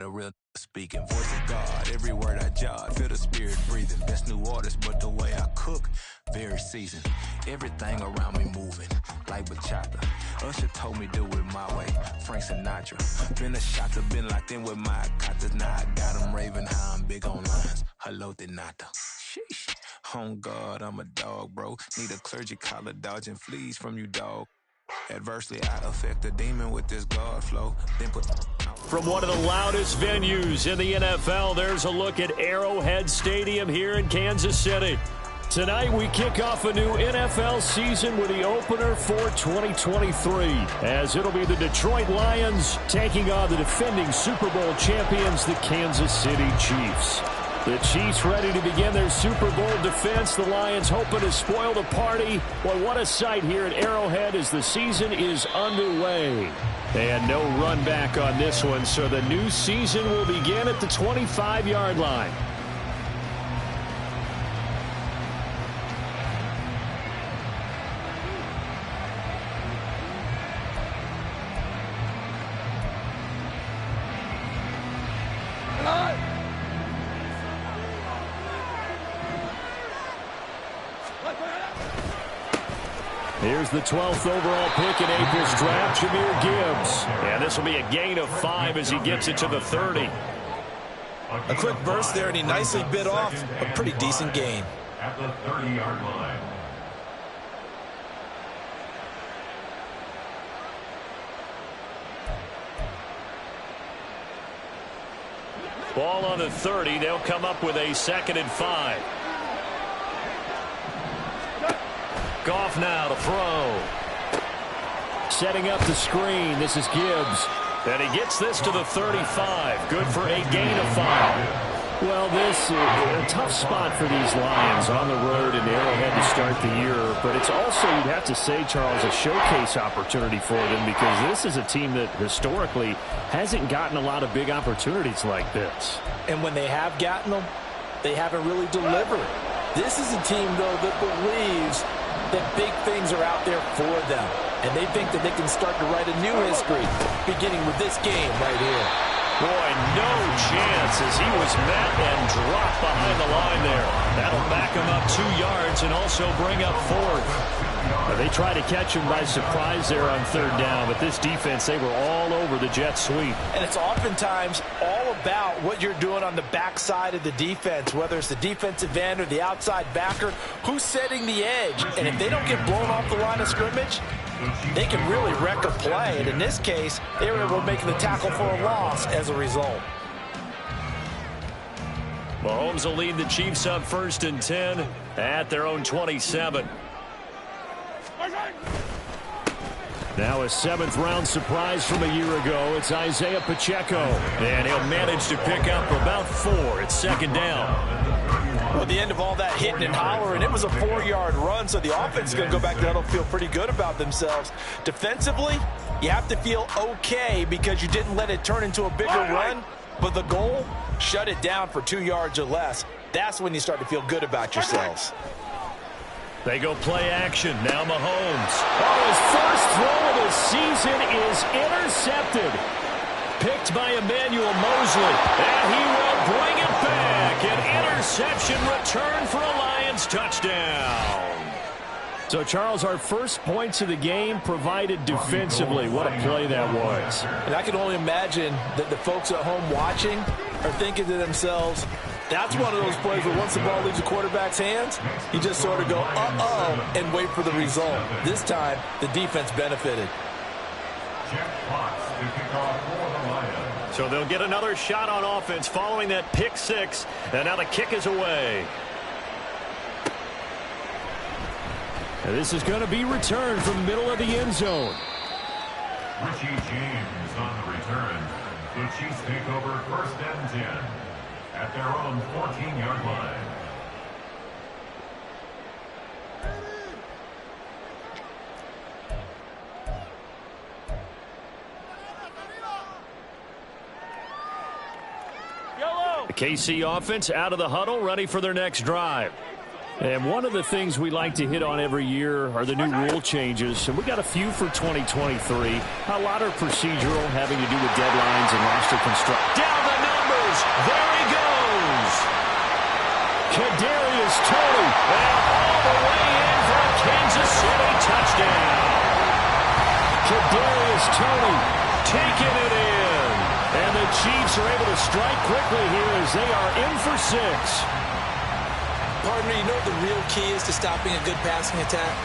a real speaking. Voice of God, every word I jot, feel the spirit breathing. Best new artist, but the way I cook, very seasoned. Everything around me moving, like bachata. Usher told me do it my way, Frank Sinatra. Been a shotter, been locked in with my cotters. Now I got them raving how I'm big on lines. Hello, de nata. Sheesh. On God, I'm a dog, bro. Need a clergy collar, dodging fleas from you, dog. Adversely, I affect the demon with this God flow. Then put... From one of the loudest venues in the NFL, there's a look at Arrowhead Stadium here in Kansas City. Tonight, we kick off a new NFL season with the opener for 2023, as it'll be the Detroit Lions taking on the defending Super Bowl champions, the Kansas City Chiefs. The Chiefs ready to begin their Super Bowl defense. The Lions hoping to spoil the party. Boy, what a sight here at Arrowhead as the season is underway. And no run back on this one, so the new season will begin at the 25-yard line. Here's the 12th overall pick in April's draft, Jahmyr Gibbs. And this will be a gain of 5 as he gets it to the 30. A quick burst there, and he nicely bit off a pretty decent gain. At the 30-yard line. Ball on the 30. They'll come up with a 2nd and 5. Goff now to throw. Setting up the screen. This is Gibbs. And he gets this to the 35. Good for a gain of 5. Well, this is a tough spot for these Lions on the road in Arrowhead to start the year. But it's also, you'd have to say, Charles, a showcase opportunity for them, because this is a team that historically hasn't gotten a lot of big opportunities like this. And when they have gotten them, they haven't really delivered. This is a team, though, that believes that big things are out there for them. And they think that they can start to write a new history, beginning with this game right here. Boy, no chance as he was met and dropped behind the line there. That'll back him up 2 yards and also bring up 4th. They tried to catch him by surprise there on 3rd down, but this defense, they were all over the jet sweep. And it's oftentimes all about what you're doing on the backside of the defense, whether it's the defensive end or the outside backer, who's setting the edge. And if they don't get blown off the line of scrimmage, they can really wreck a play. And in this case, they were able to make the tackle for a loss as a result. Mahomes will lead the Chiefs up 1st and 10 at their own 27. Now a 7th-round surprise from a year ago. It's Isaiah Pacheco. And he'll manage to pick up about 4 at 2nd down. Well, at the end of all that hitting and hollering, it was a 4-yard run, so the offense is going to go back there and feel pretty good about themselves. Defensively, you have to feel okay because you didn't let it turn into a bigger run, but the goal, shut it down for 2 yards or less. That's when you start to feel good about yourselves. They go play action. Now Mahomes. Oh, his first throw of the season is intercepted. Picked by Emmanuel Mosley. And he will bring it back. An interception return for a Lions touchdown. So, Charles, our first points of the game provided defensively. What a play that was. And I can only imagine that the folks at home watching are thinking to themselves, that's one of those plays where once the ball leaves the quarterback's hands, you just sort of go, uh-oh, and wait for the result. This time, the defense benefited. So they'll get another shot on offense following that pick 6, and now the kick is away. And this is going to be returned from the middle of the end zone. Richie James on the return. The Chiefs take over 1st and 10 at their own 14-yard line. The KC offense out of the huddle, ready for their next drive. And one of the things we like to hit on every year are the new rule changes. And we got a few for 2023. A lot are procedural, having to do with deadlines and roster construction. Down the numbers. There he goes. Kadarius Toney. And all the way in for a Kansas City touchdown. Kadarius Toney taking it in. And the Chiefs are able to strike quickly here as they are in for 6. Partner, you know what the real key is to stopping a good passing attack?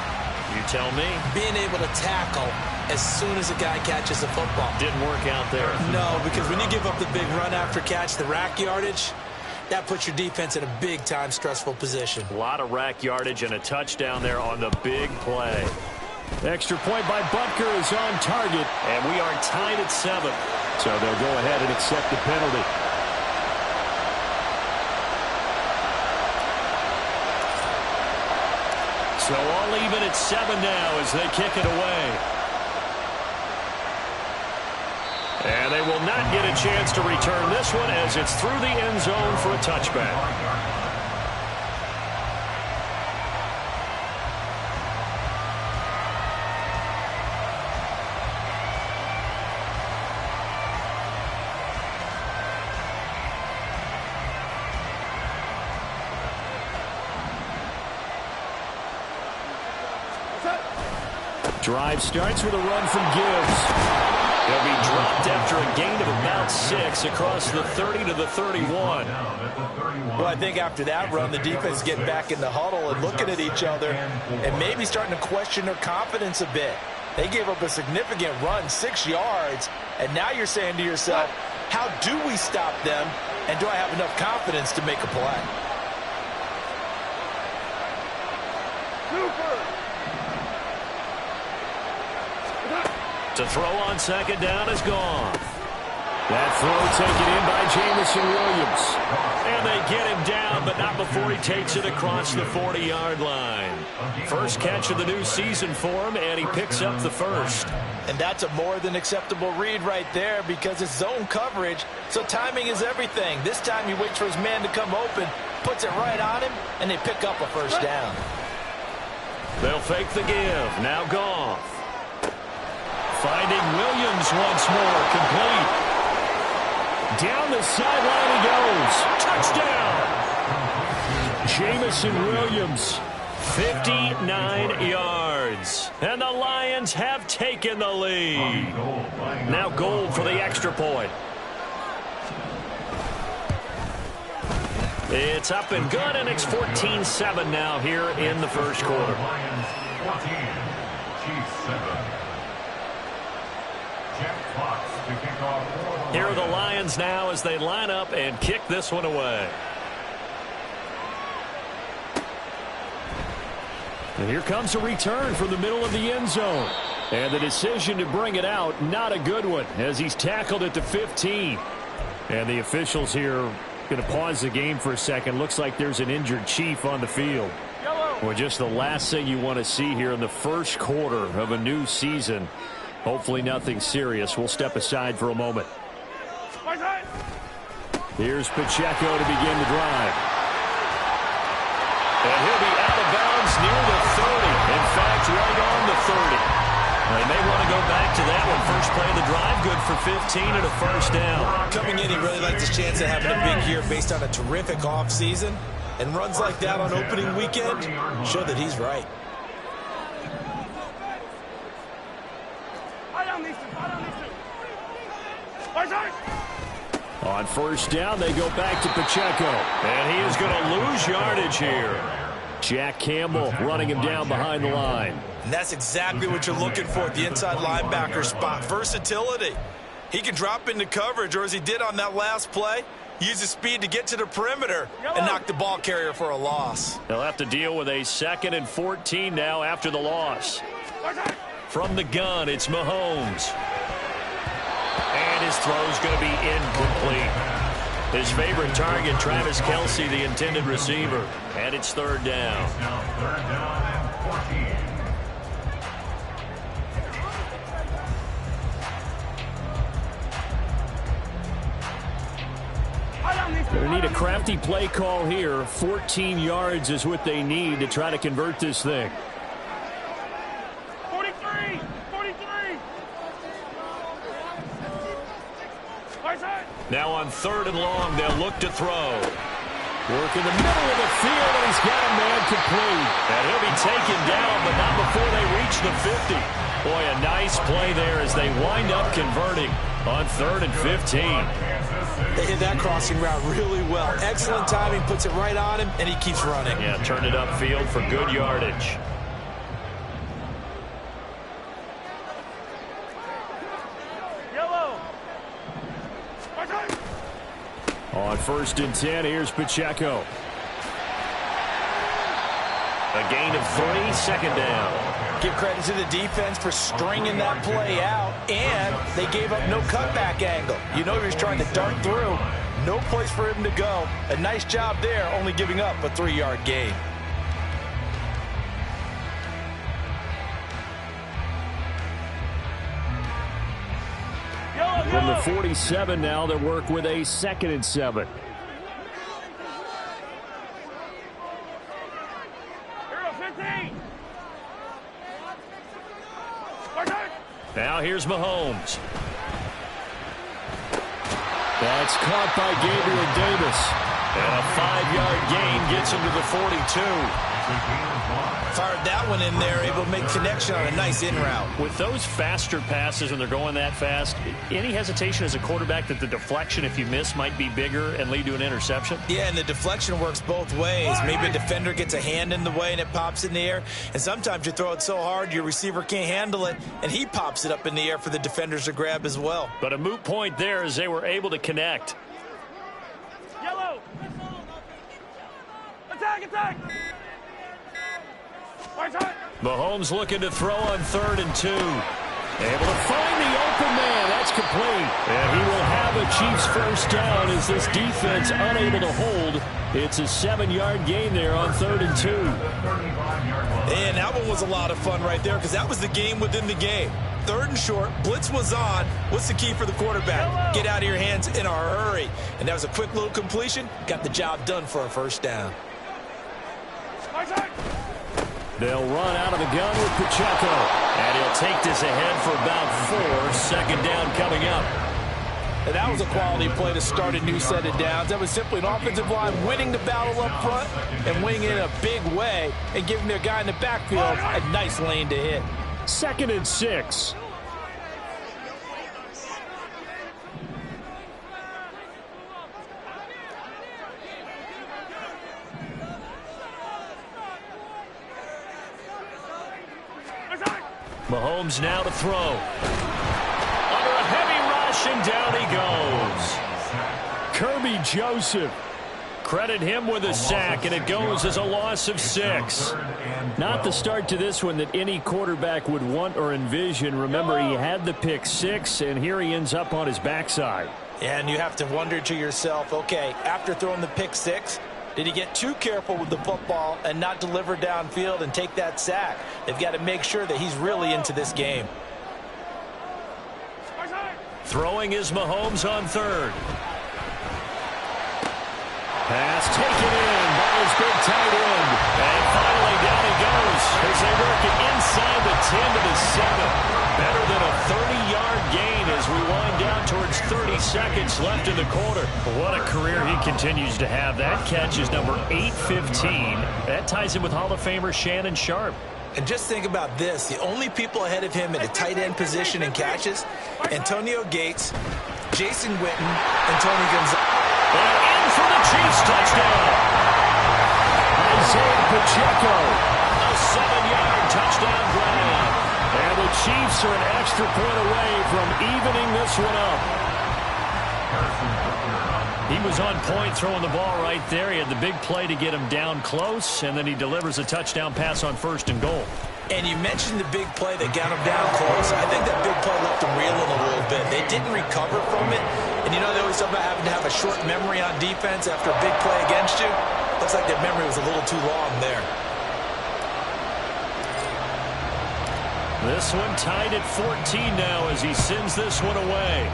You tell me. Being able to tackle as soon as a guy catches a football. Didn't work out there. No, because when you give up the big run after catch, the rack yardage, that puts your defense in a big-time stressful position. A lot of rack yardage and a touchdown there on the big play. Extra point by Butker is on target, and we are tied at 7. So they'll go ahead and accept the penalty. So all even at 7 now as they kick it away. And they will not get a chance to return this one as it's through the end zone for a touchback. Drive starts with a run from Gibbs. He'll be dropped after a gain of about 6 across the 30 to the 31. Well, I think after that run, the defense is getting back in the huddle and looking at each other and maybe starting to question their confidence a bit. They gave up a significant run, 6 yards, and now you're saying to yourself, how do we stop them, and do I have enough confidence to make a play? To throw on second down is gone. That throw taken in by Jamison Williams. And they get him down, but not before he takes it across the 40-yard line. First catch of the new season for him, and he picks up the first. And that's a more than acceptable read right there because it's zone coverage, so timing is everything. This time he waits for his man to come open, puts it right on him, and they pick up a first down. They'll fake the give. Now Goff. Finding Williams once more, complete. Down the sideline he goes. Touchdown! Jamison Williams, 59 yards. And the Lions have taken the lead. Now Gold for the extra point. It's up and good, and it's 14-7 now here in the first quarter. Lions 14, Chiefs 7. Here are the Lions now as they line up and kick this one away. And here comes a return from the middle of the end zone. And the decision to bring it out, not a good one, as he's tackled at the 15. And the officials here going to pause the game for a second. Looks like there's an injured Chief on the field. Well, just the last thing you want to see here in the first quarter of a new season. Hopefully nothing serious. We'll step aside for a moment. Here's Pacheco to begin the drive. And he'll be out of bounds near the 30. In fact, right on the 30. They may want to go back to that one. First play of the drive, good for 15 and a first down. Coming in, he really liked his chance of having a big year based on a terrific offseason. And runs like that on opening weekend show that he's right. On first down, they go back to Pacheco. And he is going to lose yardage here. Jack Campbell running him down behind the line. And that's exactly what you're looking for at the inside linebacker spot. Versatility. He can drop into coverage, or as he did on that last play, use his speed to get to the perimeter and knock the ball carrier for a loss. They'll have to deal with a 2nd and 14 now after the loss. From the gun, it's Mahomes. And his throw's going to be incomplete. His favorite target, Travis Kelce, the intended receiver. And it's 3rd down. Now 3rd down and 14. Going to need need a crafty play call here. 14 yards is what they need to try to convert this thing. 43! 43! Now on 3rd and long, they'll look to throw. Work in the middle of the field, and he's got a man complete. And he'll be taken down, but not before they reach the 50. Boy, a nice play there as they wind up converting on 3rd and 15. They hit that crossing route really well. Excellent timing, puts it right on him, and he keeps running. Yeah, turned it upfield for good yardage. Yellow! On 1st and 10, here's Pacheco. A gain of 3, 2nd down. Give credit to the defense for stringing that play out, and they gave up no cutback angle. You know he was trying to dart through. No place for him to go. A nice job there, only giving up a 3-yard gain. From the 47 now, they work with a 2nd and 7. Now here's Mahomes. That's caught by Gabriel Davis. And a 5-yard gain gets him to the 42. Fired that one in there, able to make connection on a nice in route. With those faster passes when they're going that fast, any hesitation as a quarterback that the deflection, if you miss, might be bigger and lead to an interception? Yeah, and the deflection works both ways. Maybe a defender gets a hand in the way and it pops in the air. And sometimes you throw it so hard your receiver can't handle it, and he pops it up in the air for the defenders to grab as well. But a moot point there as they were able to connect. Yellow! Attack, attack! Mahomes looking to throw on 3rd and 2. Able to find the open man. That's complete. And he will have a Chiefs first down as this defense unable to hold. It's a 7-yard gain there on 3rd and 2. And that one was a lot of fun right there because that was the game within the game. 3rd and short, blitz was on. What's the key for the quarterback? Get out of your hands in a hurry. And that was a quick little completion. Got the job done for a first down. They'll run out of the gun with Pacheco. And he'll take this ahead for about 4. 2nd down coming up. And that was a quality play to start a new set of downs. That was simply an offensive line winning the battle up front and winning it in a big way and giving their guy in the backfield a nice lane to hit. 2nd and 6. Mahomes now to throw. Under a heavy rush, and down he goes. Kirby Joseph. Credit him with a sack, and it goes as a loss of 6. Not the start to this one that any quarterback would want or envision. Remember, he had the pick 6, and here he ends up on his backside. And you have to wonder to yourself, okay, after throwing the pick 6, did he get too careful with the football and not deliver downfield and take that sack? They've got to make sure that he's really into this game. Throwing is Mahomes on 3rd. Pass taken in by his big tight end. And finally down he goes as they work it inside the 10 to the 7. Better than a 30-yard gain as we wind down towards 30 seconds left in the quarter. What a career he continues to have. That catch is number 815. That ties him with Hall of Famer Shannon Sharp. And just think about this. The only people ahead of him in a tight end position in catches, Antonio Gates, Jason Witten, and Tony Gonzalez. And in for the Chiefs touchdown. Isaiah Pacheco. A 7-yard touchdown grab. And the Chiefs are an extra point away from evening this one up. He was on point throwing the ball right there. He had the big play to get him down close, and then he delivers a touchdown pass on 1st and goal. And you mentioned the big play that got him down close. I think that big play left him reeling a little bit. They didn't recover from it. And you know, they always talk about having to have a short memory on defense after a big play against you. Looks like that memory was a little too long there. This one tied at 14 now as he sends this one away.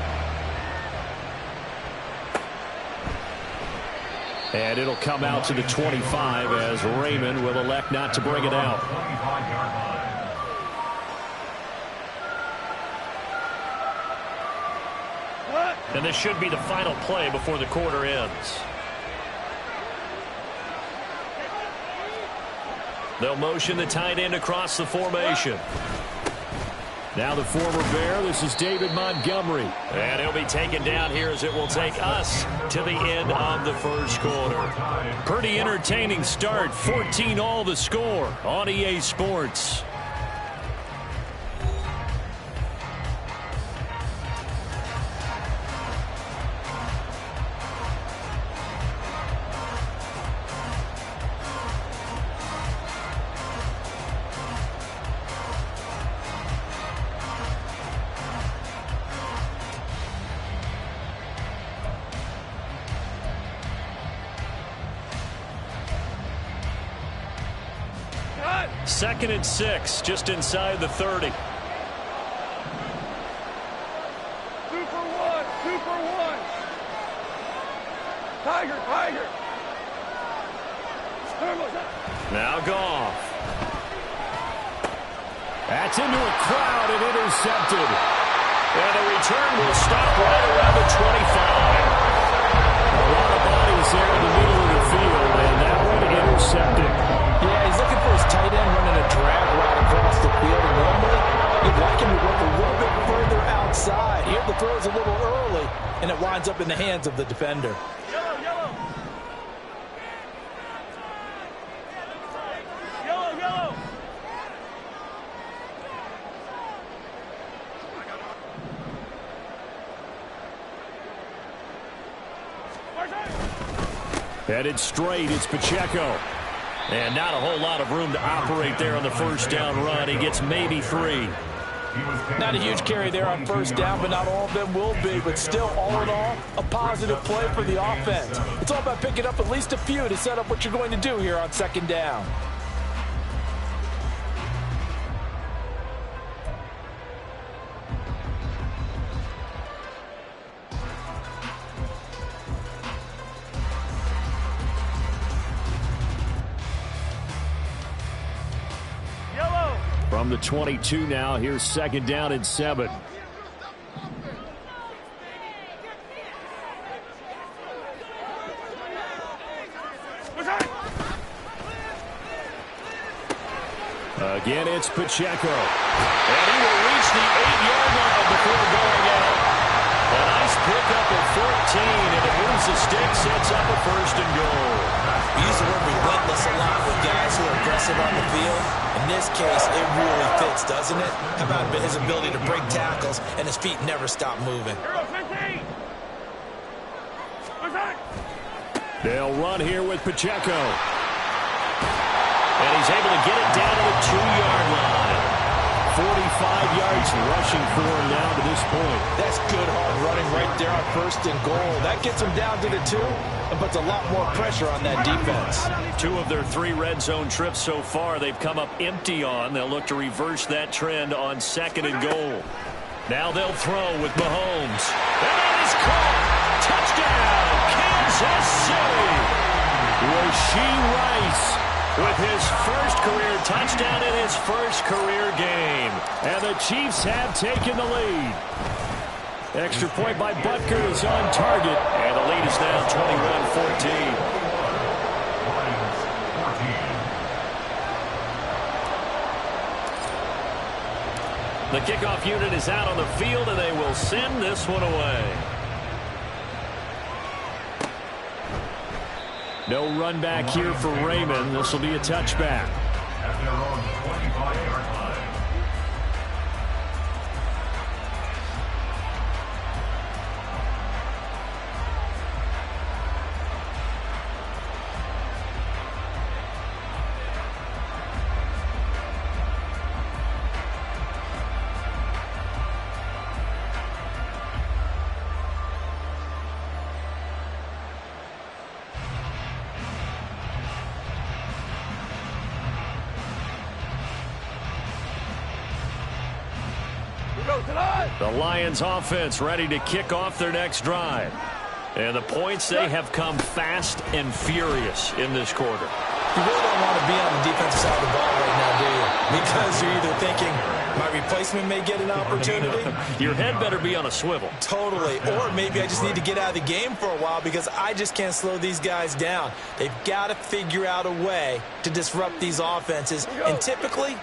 And it'll come out to the 25 as Raymond will elect not to bring it out. And this should be the final play before the quarter ends. They'll motion the tight end across the formation. Now the former Bear, this is David Montgomery. And he'll be taken down here as it will take us to the end of the first quarter. Pretty entertaining start. 14-all the score on EA Sports. Second and 6, just inside the 30. 2 for 1, 2 for 1. Tiger, Tiger. Now Goff. That's into a crowd and intercepted. And the return will stop right around the 25. A lot of bodies there in the middle of the field, and that one intercepted. Yeah, he's looking for his tight end running a drag route across the field. And normally, you'd like him to work a little bit further outside. Here, the throw is a little early, and it winds up in the hands of the defender. Yellow, yellow. Yellow, yellow. Headed straight, it's Pacheco. And not a whole lot of room to operate there on the first down run. He gets maybe 3. Not a huge carry there on first down, but not all of them will be. But still, all in all, a positive play for the offense. It's all about picking up at least a few to set up what you're going to do here on second down. From the 22 now, here's second down and 7. Again, it's Pacheco. And he will reach the 8-yard line before going out. A nice pickup at 14, and it moves the stick, sets up a first and goal. We use the word relentless a lot with guys who are aggressive on the field. In this case, it really fits, doesn't it? How about his ability to break tackles and his feet never stop moving? They'll run here with Pacheco. And he's able to get it down to the 2-yard line. 45 yards rushing for him now to this point. That's good hard running right there on first and goal. That gets him down to the 2 and puts a lot more pressure on that defense. 2 of their 3 red zone trips so far they've come up empty on. They'll look to reverse that trend on second and goal. Now they'll throw with Mahomes. And that is caught. Touchdown, Kansas City. Rashee Rice with his first career touchdown in his first career game. And the Chiefs have taken the lead. Extra point by Butker is on target. And the lead is now 21-14. The kickoff unit is out on the field, and they will send this one away. No run back here for Raymond. This will be a touchback. At their own 25-yard line. The Lions offense ready to kick off their next drive. And the points, they have come fast and furious in this quarter. You really don't want to be on the defensive side of the ball right now, do you? Because you're either thinking, my replacement may get an opportunity. Your head better be on a swivel. Totally. Or maybe I just need to get out of the game for a while because I just can't slow these guys down. They've got to figure out a way to disrupt these offenses. And typically,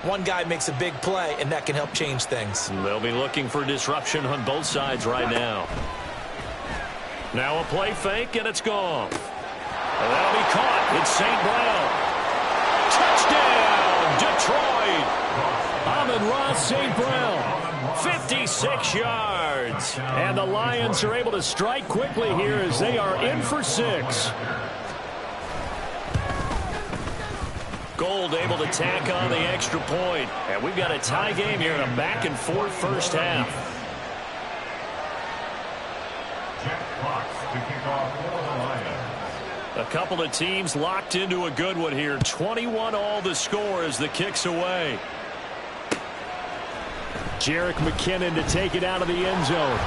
one guy makes a big play, and that can help change things. They'll be looking for disruption on both sides right now. Now a play fake, and it's gone. And that'll be caught. It's St. Brown. Touchdown, Detroit. Amon-Ra St. Brown, 56 yards. And the Lions are able to strike quickly here as they are in for 6. Gold able to tack on the extra point. And we've got a tie game here in a back-and-forth first half. To kick off for the Lions. A couple of teams locked into a good one here. 21-all the score as the kick's away. Jerick McKinnon to take it out of the end zone.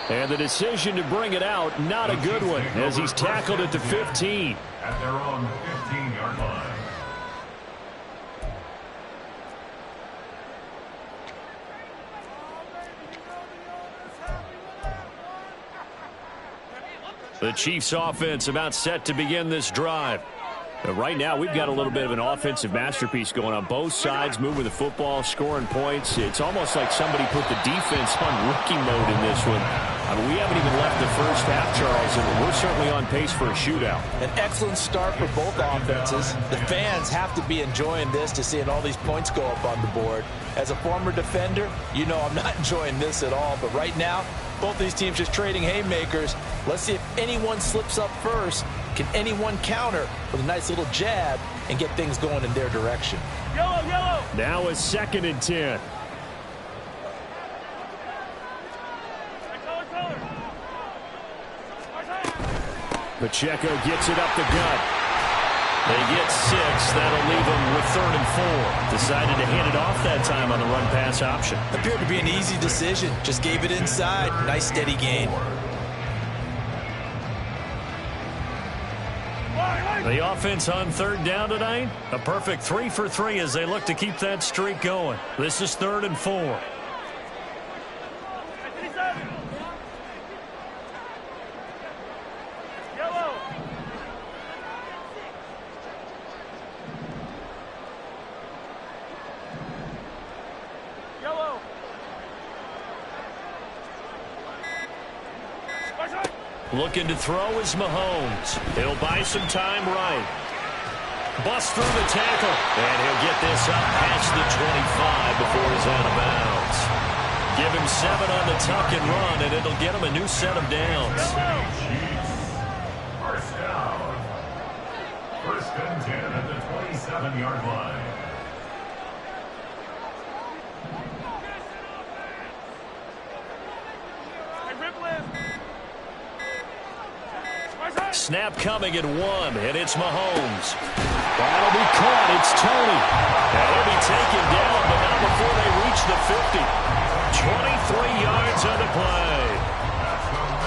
And the decision to bring it out, not a good one, as he's tackled at the 15. At their own 15-yard line. The Chiefs offense about set to begin this drive. Right now, we've got a little bit of an offensive masterpiece going on. Both sides moving the football, scoring points. It's almost like somebody put the defense on rookie mode in this one. I mean, we haven't even left the first half, Charles, and we're certainly on pace for a shootout. An excellent start for both offenses. The fans have to be enjoying this to seeing all these points go up on the board. As a former defender, you know I'm not enjoying this at all. But right now, both these teams just trading haymakers. Let's see if anyone slips up first. Can anyone counter with a nice little jab and get things going in their direction? Yellow, yellow. Now a 2nd and 10. Pacheco gets it up the gut. They get 6. That'll leave them with 3rd and 4. Decided to hand it off that time on the run-pass option. Appeared to be an easy decision. Just gave it inside. Nice steady gain. The offense on 3rd down tonight. A perfect 3 for 3 as they look to keep that streak going. This is 3rd and 4. Looking to throw is Mahomes. He'll buy some time right. Bust through the tackle. And he'll get this up past the 25 before he's out of bounds. Give him 7 on the tuck and run, and it'll get him a new set of downs. First down. 1st and 10 at the 27-yard line. Snap coming at 1, and it's Mahomes. That'll be caught. It's Tony. And he'll be taken down, but not before they reach the 50. 23 yards on the play.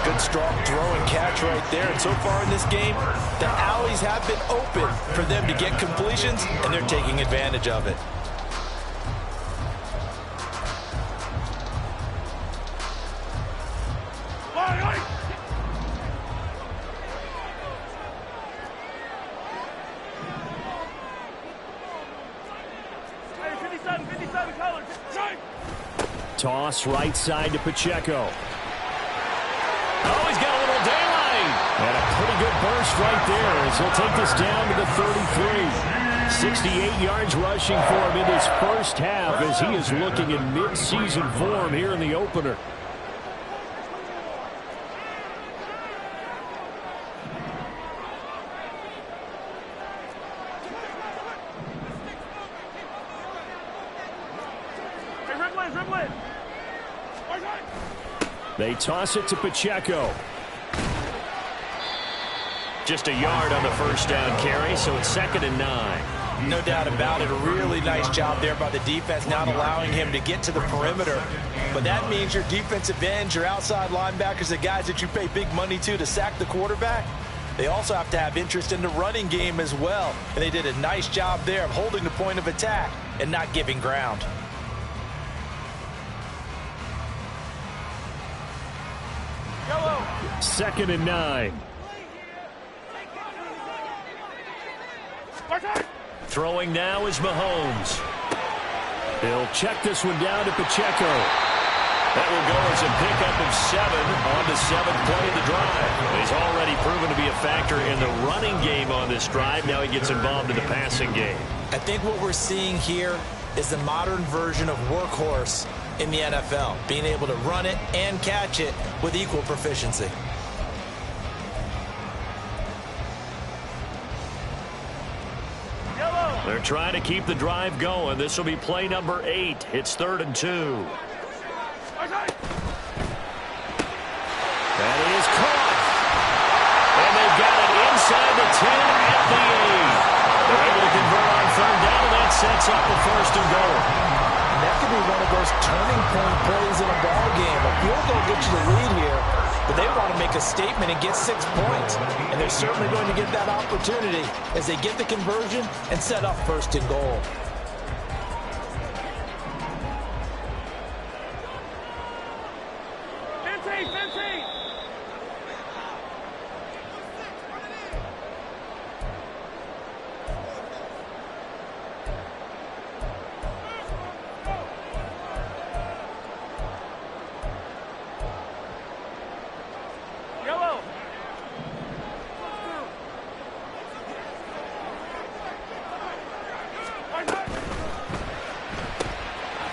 Good strong throw and catch right there. And so far in this game, the alleys have been open for them to get completions, and they're taking advantage of it. Toss right side to Pacheco. Oh, he's got a little daylight. And a pretty good burst right there as he'll take this down to the 33. 68 yards rushing for him in his first half as he is looking in mid-season form here in the opener. They toss it to Pacheco. Just a yard on the first down carry, so it's 2nd and 9. No doubt about it. A really nice job there by the defense, not allowing him to get to the perimeter. But that means your defensive ends, your outside linebackers, the guys that you pay big money to sack the quarterback, they also have to have interest in the running game as well. And they did a nice job there of holding the point of attack and not giving ground. Yellow. 2nd and 9. Throwing now is Mahomes. He'll check this one down to Pacheco. That will go as a pickup of 7 on the 7th play of the drive. He's already proven to be a factor in the running game on this drive. Now he gets involved in the passing game. I think what we're seeing here is the modern version of workhorse in the NFL, being able to run it and catch it with equal proficiency. They're trying to keep the drive going. This will be play number 8. It's 3rd and 2. That is caught. And they've got it inside the 10 at the 8. They're able to convert on 3rd down, and that sets up the 1st and goal. And that could be one of those turning point plays in a ball game. A field goal gets you the lead here, but they want to make a statement and get 6 points. And they're certainly going to get that opportunity as they get the conversion and set up 1st and goal.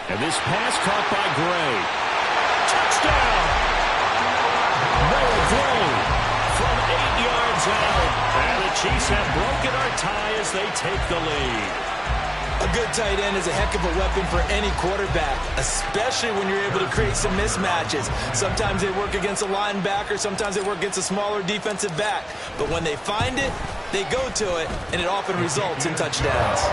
And this pass caught by Gray. Touchdown! Noah Gray from 8 yards out. And the Chiefs have broken our tie as they take the lead. A good tight end is a heck of a weapon for any quarterback, especially when you're able to create some mismatches. Sometimes they work against a linebacker, sometimes they work against a smaller defensive back. But when they find it, they go to it, and it often results in touchdowns.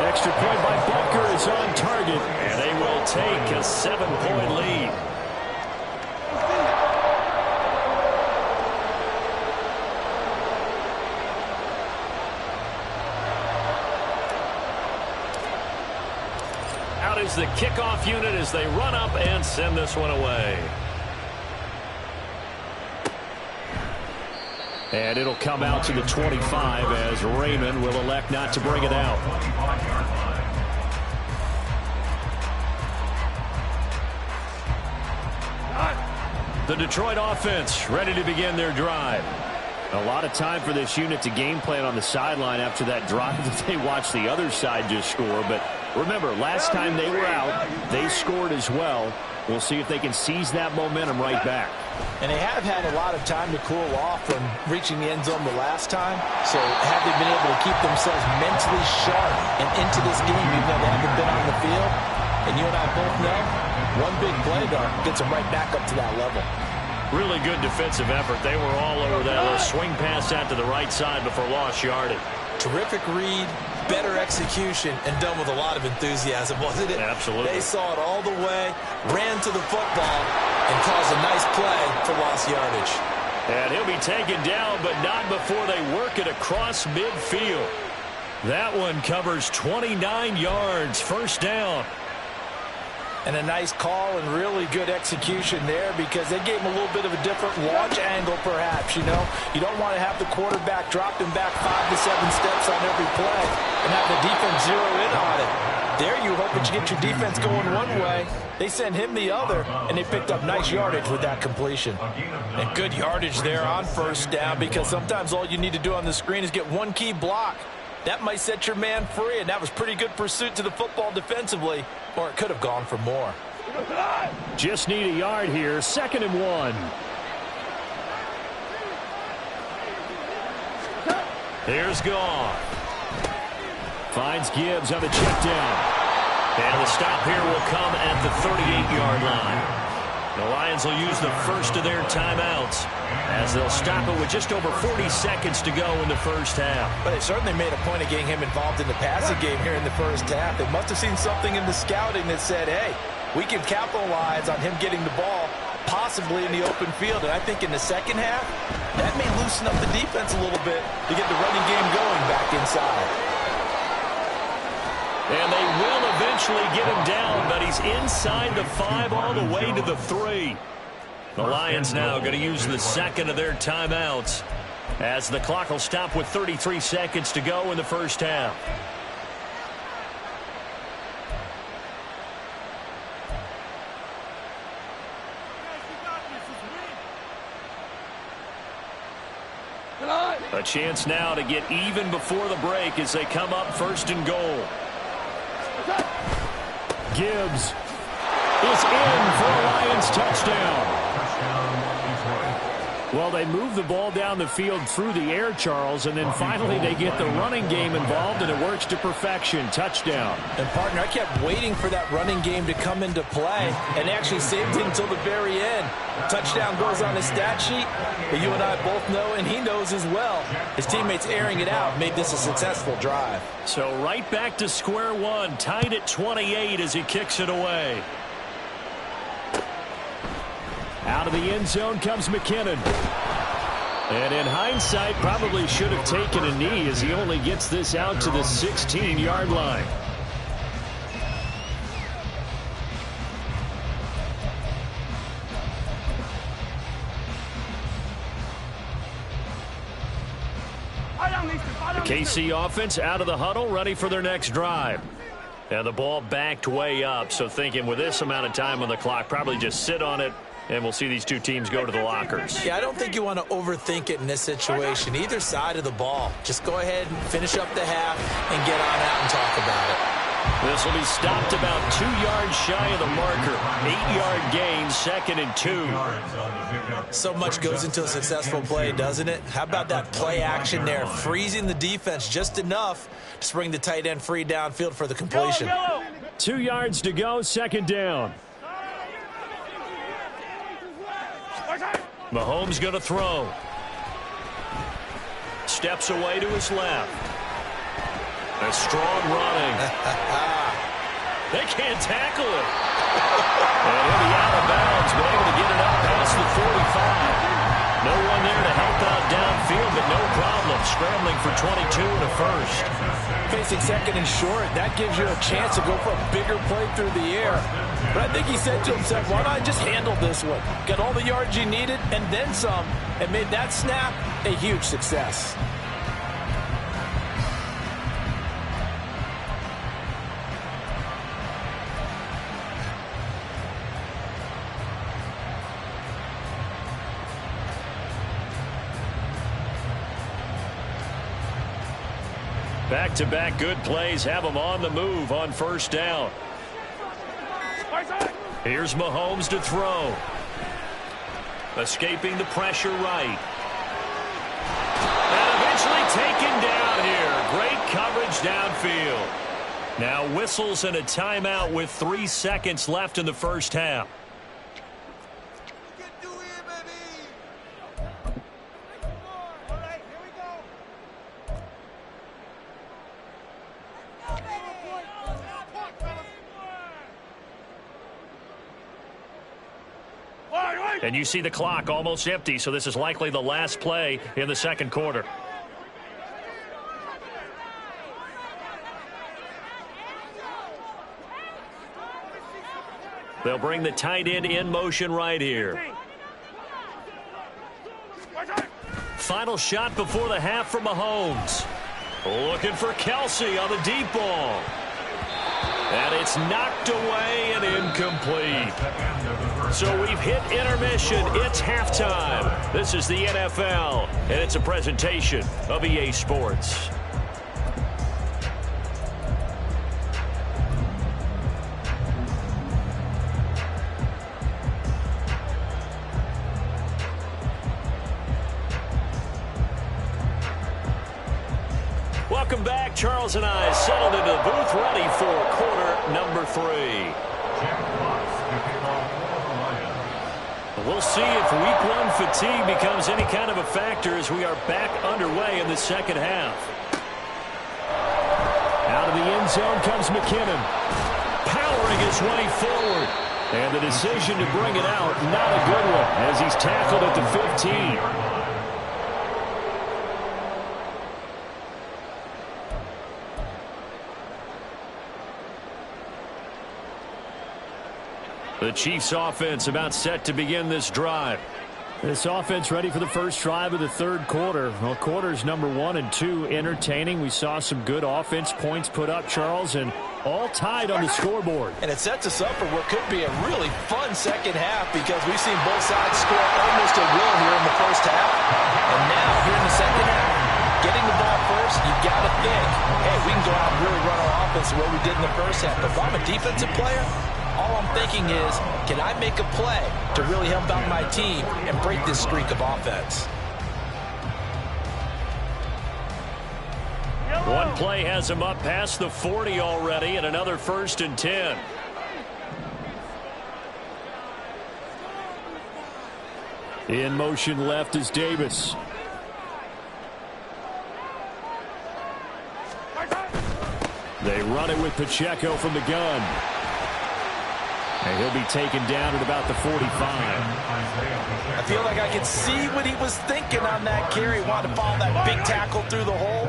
Extra point by Butker is on target, and they will take a 7-point lead. Out is the kickoff unit as they run up and send this one away. And it'll come out to the 25 as Raymond will elect not to bring it out. The Detroit offense ready to begin their drive. A lot of time for this unit to game plan on the sideline after that drive that they watched the other side just score. But remember, last time they were out, they scored as well. We'll see if they can seize that momentum right back. And they have had a lot of time to cool off from reaching the end zone the last time. So have they been able to keep themselves mentally sharp and into this game even though they haven't been on the field? And you and I both know one big play gets them right back up to that level. Really good defensive effort. They were all over that little swing pass out to the right side before lost yardage. Terrific read, better execution, and done with a lot of enthusiasm, wasn't it? Absolutely. They saw it all the way, ran to the football, and caused a nice play for lost yardage. And he'll be taken down, but not before they work it across midfield. That one covers 29 yards, 1st down. And a nice call and really good execution there because they gave him a little bit of a different launch angle perhaps, you know. You don't want to have the quarterback dropping back 5 to 7 steps on every play and have the defense zero in on it. There you hope that you get your defense going one way. They sent him the other, and they picked up nice yardage with that completion. And good yardage there on 1st down because sometimes all you need to do on the screen is get one key block. That might set your man free, and that was pretty good pursuit to the football defensively, or it could have gone for more. Just need a yard here, 2nd and 1. Here's Goff. Finds Gibbs on the check down. And the stop here will come at the 38-yard line. The Lions will use the first of their timeouts as they'll stop it with just over 40 seconds to go in the first half. But they certainly made a point of getting him involved in the passing game here in the first half. They must have seen something in the scouting that said, hey, we can capitalize on him getting the ball possibly in the open field. And I think in the second half, that may loosen up the defense a little bit to get the running game going back inside. And they will eventually get him down, but he's inside the 5 all the way to the 3. The Lions now going to use the second of their timeouts as the clock will stop with 33 seconds to go in the first half. A chance now to get even before the break as they come up first and goal. Gibbs is in for a Lions touchdown. Well, they move the ball down the field through the air, Charles, and then finally they get the running game involved, and it works to perfection. Touchdown. And, partner, I kept waiting for that running game to come into play and actually saved it until the very end. Touchdown goes on his stat sheet, but you and I both know, and he knows as well, his teammates airing it out made this a successful drive. So right back to square one, tied at 28 as he kicks it away. Out of the end zone comes McKinnon. And in hindsight, probably should have taken a knee as he only gets this out to the 16-yard line. The KC offense out of the huddle, ready for their next drive. And the ball backed way up, so thinking with this amount of time on the clock, probably just sit on it, and we'll see these two teams go to the lockers. Yeah, I don't think you want to overthink it in this situation. Either side of the ball. Just go ahead and finish up the half and get on out and talk about it. This will be stopped about 2 yards shy of the marker. 8-yard gain, 2nd and 2. So much goes into a successful play, doesn't it? How about that play action there? Freezing the defense just enough to spring the tight end free downfield for the completion. 2 yards to go, 2nd down. Mahomes going to throw. Steps away to his left. A strong running. They can't tackle it. And he'll be out of bounds, but able to get it up past the 45. No one there to help out downfield, but no problem. Scrambling for 22 and a first. Facing 2nd and short, that gives you a chance to go for a bigger play through the air. But I think he said to himself, why not just handle this one? Got all the yards you needed and then some, and made that snap a huge success. Back-to-back good plays have them on the move on first down. Here's Mahomes to throw. Escaping the pressure right. And eventually taken down here. Great coverage downfield. Now whistles and a timeout with 3 seconds left in the first half. And you see the clock almost empty, so this is likely the last play in the second quarter. They'll bring the tight end in motion right here. Final shot before the half for Mahomes. Looking for Kelsey on the deep ball. And it's knocked away and incomplete. So we've hit intermission. It's halftime. This is the NFL, and it's a presentation of EA Sports. Welcome back. Charles and I settled into the booth, ready for quarter number 3. We'll see if week one fatigue becomes any kind of a factor as we are back underway in the second half. Out of the end zone comes McKinnon, powering his way forward. And the decision to bring it out, not a good one, as he's tackled at the 15. The Chiefs offense about set to begin this drive. This offense ready for the first drive of the third quarter. Well, quarters number 1 and 2 entertaining. We saw some good offense points put up, Charles, and all tied on the scoreboard. And it sets us up for what could be a really fun second half because we've seen both sides score almost at will here in the first half. And now, here in the second half, getting the ball first, you've got to think, hey, we can go out and really run our offense the way we did in the first half. But if I'm a defensive player, all I'm thinking is, can I make a play to really help out my team and break this streak of offense? One play has him up past the 40 already, and another 1st and 10. In motion left is Davis. They run it with Pacheco from the gun. And he'll be taken down at about the 45. I feel like I can see what he was thinking on that carry. Wanted to follow that big tackle through the hole.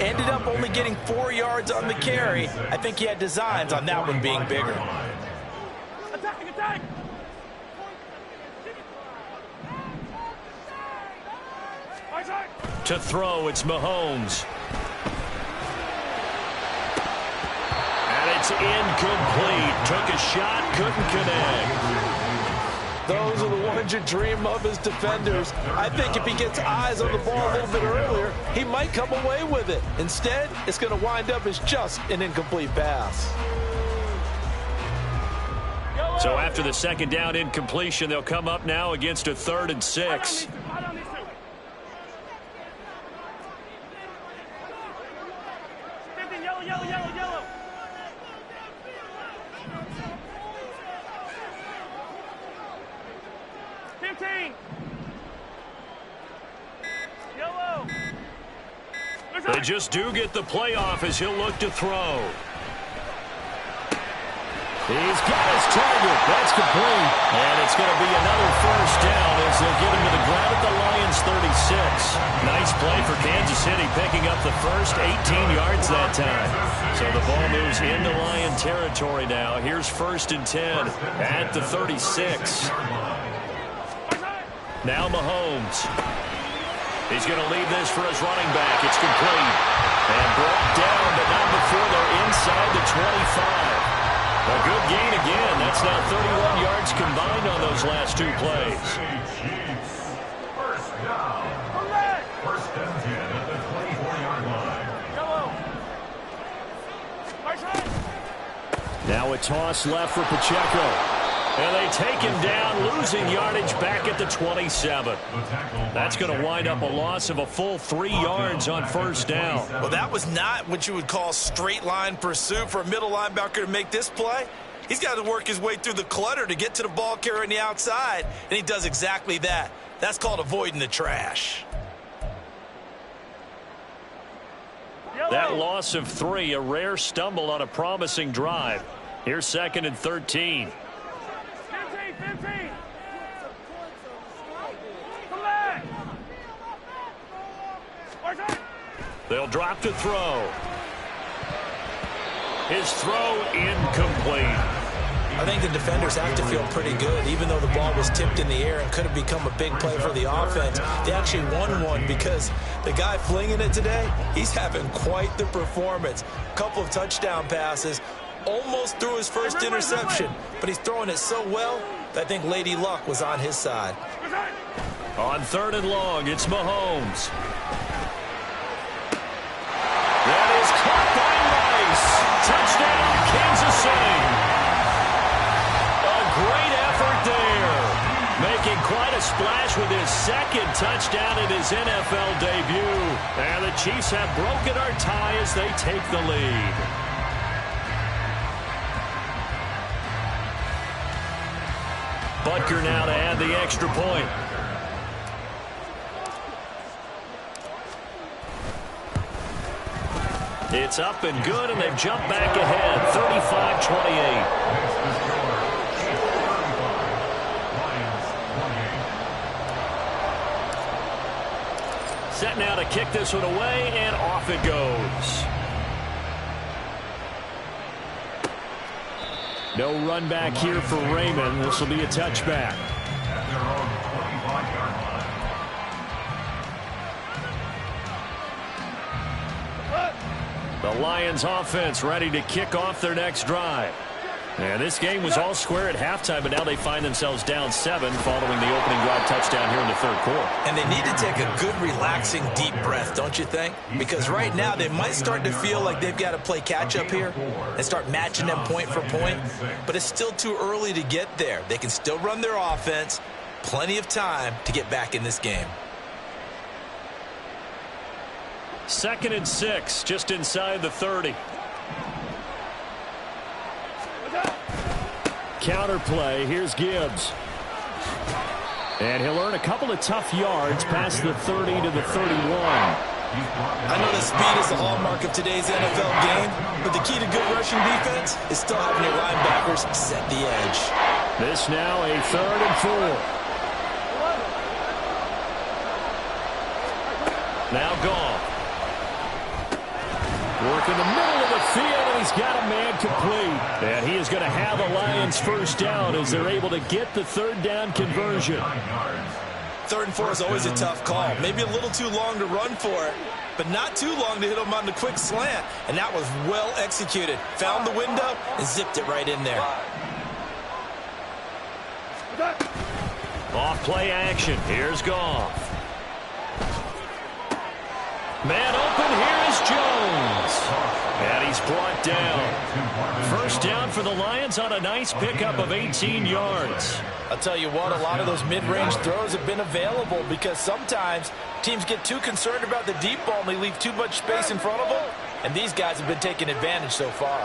Ended up only getting 4 yards on the carry. I think he had designs on that one being bigger. Attack! To throw, it's Mahomes. It's incomplete. Took a shot, couldn't connect. Those are the ones you dream of as defenders. I think if he gets eyes on the ball a little bit earlier, he might come away with it. Instead, it's going to wind up as just an incomplete pass. So after the second down incompletion, they'll come up now against a 3rd and 6. Yellow. 15. Yellow. They just do get the playoff as he'll look to throw. He's got his target. That's complete. And it's going to be another 1st down as they'll get him to the ground at the Lions 36. Nice play for Kansas City, picking up the first 18 yards that time. So the ball moves into Lion territory now. Here's 1st and 10 at the 36. Now Mahomes. He's going to leave this for his running back. It's complete. And brought down, but not before they're inside the 25. A good gain again. That's now 31 yards combined on those last 2 plays. First down. 1st and 10 at the 24-yard line. Now a toss left for Pacheco. And they take him down, losing yardage back at the 27. That's going to wind up a loss of a full 3 yards on 1st down. Well, that was not what you would call straight line pursuit for a middle linebacker to make this play. He's got to work his way through the clutter to get to the ball carrier on the outside, and he does exactly that. That's called avoiding the trash. That loss of 3, a rare stumble on a promising drive. Here's 2nd and 13. 15. Come back. They'll drop to throw. His throw incomplete. I think the defenders have to feel pretty good, even though the ball was tipped in the air and could have become a big play for the offense. They actually won one because the guy flinging it today, he's having quite the performance. A couple of touchdown passes, almost threw his first interception, but he's throwing it so well that I think Lady Luck was on his side. On 3rd and long, it's Mahomes. That is caught by Rice. Touchdown, Kansas City. A great effort there. Making quite a splash with his 2nd touchdown in his NFL debut. And the Chiefs have broken our tie as they take the lead. Butker now to add the extra point. It's up and good, and they've jumped back ahead, 35-28. Set now to kick this one away, and off it goes. No run back here for Raymond. This will be a touchback. At their own 25-yard line. The Lions offense ready to kick off their next drive. And this game was all square at halftime, but now they find themselves down 7 following the opening drive touchdown here in the third quarter. And they need to take a good, relaxing, deep breath, don't you think? Because right now they might start to feel like they've got to play catch-up here and start matching them point for point. But it's still too early to get there. They can still run their offense. Plenty of time to get back in this game. 2nd and 6, just inside the 30. Counter play. Here's Gibbs. And he'll earn a couple of tough yards past the 30 to the 31. I know that speed is the hallmark of today's NFL game, but the key to good rushing defense is still having your linebackers set the edge. This now a 3rd and 4. Now gone. Work in the middle of the field, and he's got a man complete. And he is going to have a Lions first down as they're able to get the 3rd down conversion. 3rd and 4 is always a tough call. Maybe a little too long to run for it, but not too long to hit him on the quick slant. And that was well executed. Found the window and zipped it right in there. Off play action. Here's Goff. Man open, here is Jones. And he's brought down. First down for the Lions on a nice pickup of 18 yards. I'll tell you what, a lot of those mid-range throws have been available because sometimes teams get too concerned about the deep ball and they leave too much space in front of them. And these guys have been taking advantage so far.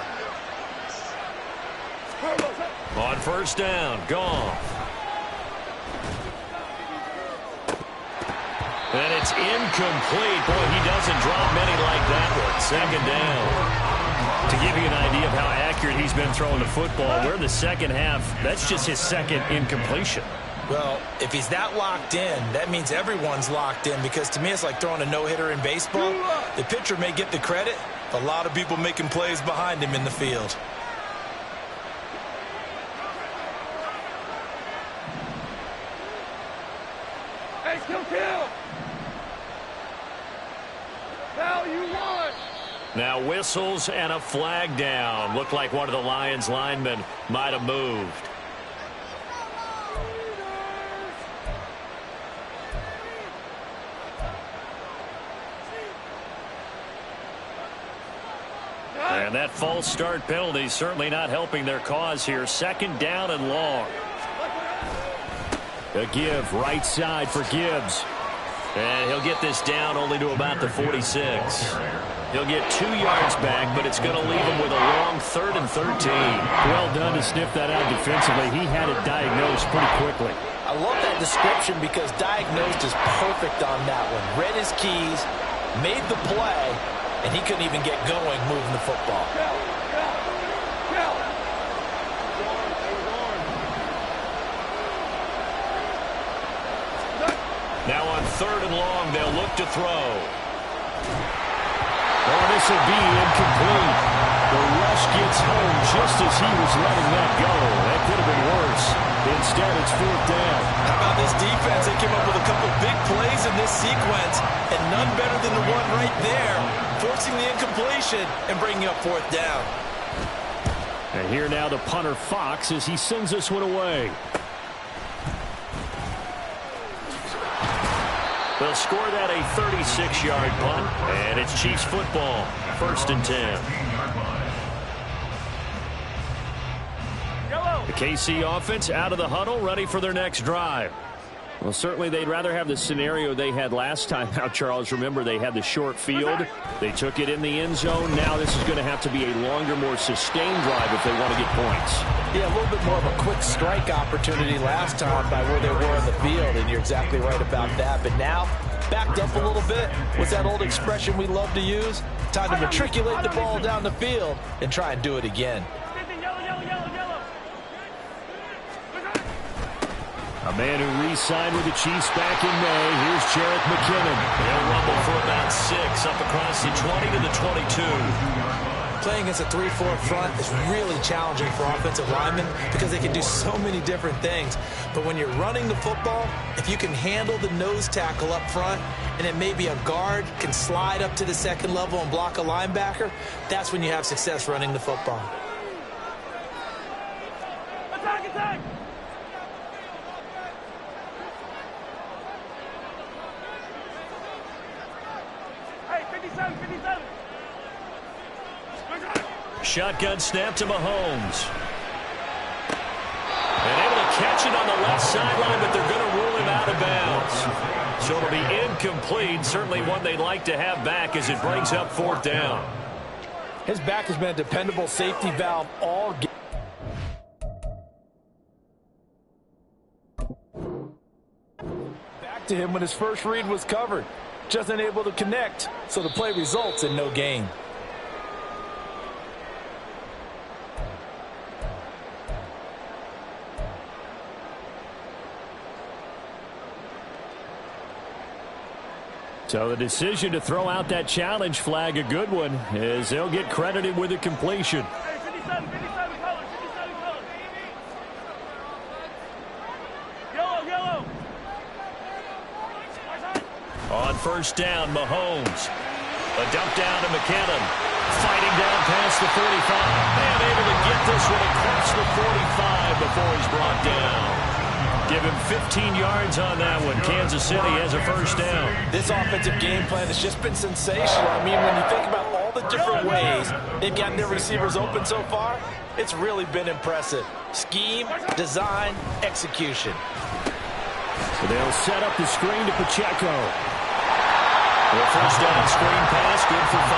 On first down, Goff. And it's incomplete. Boy, he doesn't drop many like that one. 2nd down. To give you an idea of how accurate he's been throwing the football, we're in the second half. That's just his 2nd incompletion. Well, if he's that locked in, that means everyone's locked in because to me it's like throwing a no-hitter in baseball. The pitcher may get the credit, but a lot of people making plays behind him in the field. Hey, kill! Foul, you won! Now whistles and a flag down. Looked like one of the Lions linemen might have moved. And that false start penalty certainly not helping their cause here. 2nd down and long. A give right side for Gibbs. And he'll get this down only to about the 46. He'll get 2 yards back, but it's going to leave him with a long 3rd and 13. Well done to sniff that out defensively. He had it diagnosed pretty quickly. I love that description because diagnosed is perfect on that one. Read his keys, made the play, and he couldn't even get going moving the football. Now on 3rd and long, they'll look to throw. Oh, this will be incomplete. The rush gets home just as he was letting that go. That could have been worse. Instead, it's 4th down. How about this defense? They came up with a couple big plays in this sequence, and none better than the one right there, forcing the incompletion and bringing up 4th down. And here now the punter Fox as he sends this one away. They'll score that a 36-yard punt, and it's Chiefs football, 1st and 10. The KC offense out of the huddle, ready for their next drive. Well, certainly they'd rather have the scenario they had last time out, Charles. Remember, they had the short field. They took it in the end zone. Now this is going to have to be a longer, more sustained drive if they want to get points. Yeah, a little bit more of a quick strike opportunity last time by where they were on the field, and you're exactly right about that. But now, backed up a little bit. What's that old expression we love to use? Time to matriculate the ball down the field and try and do it again. A man who re-signed with the Chiefs back in May. Here's Jarrett McKinnon. They'll rumble for about 6 up across the 20 to the 22. Playing against a 3-4 front is really challenging for offensive linemen because they can do so many different things. But when you're running the football, if you can handle the nose tackle up front, and then maybe a guard can slide up to the second level and block a linebacker, that's when you have success running the football. Attack, attack! Hey, 57, 57! Shotgun snap to Mahomes. And able to catch it on the left sideline, but they're going to rule him out of bounds. So it'll be incomplete. Certainly one they'd like to have back as it brings up 4th down. His back has been a dependable safety valve all game. Back to him when his first read was covered. Just unable to connect, so the play results in no gain. So the decision to throw out that challenge flag, a good one, as they'll get credited with a completion. Hey, 57, 57 colors, 57 colors. Yellow, yellow. On 1st down, Mahomes. A dump down to McKinnon. Fighting down past the 45. And able to get this one across the 45 before he's brought down. Give him 15 yards on that one. Kansas City has a 1st down. This offensive game plan has just been sensational. I mean, when you think about all the different ways they've gotten their receivers open so far, it's really been impressive. Scheme, design, execution. So they'll set up the screen to Pacheco. The 1st down screen pass, good for 5.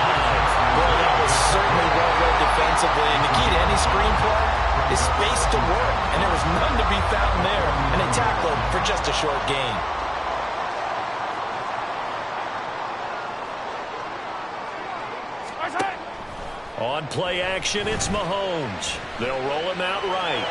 Well, that was certainly well read defensively. And the key to any screen play is space to work. And there was none to be found there. And they tackled him for just a short gain. On play action, it's Mahomes. They'll roll him out right.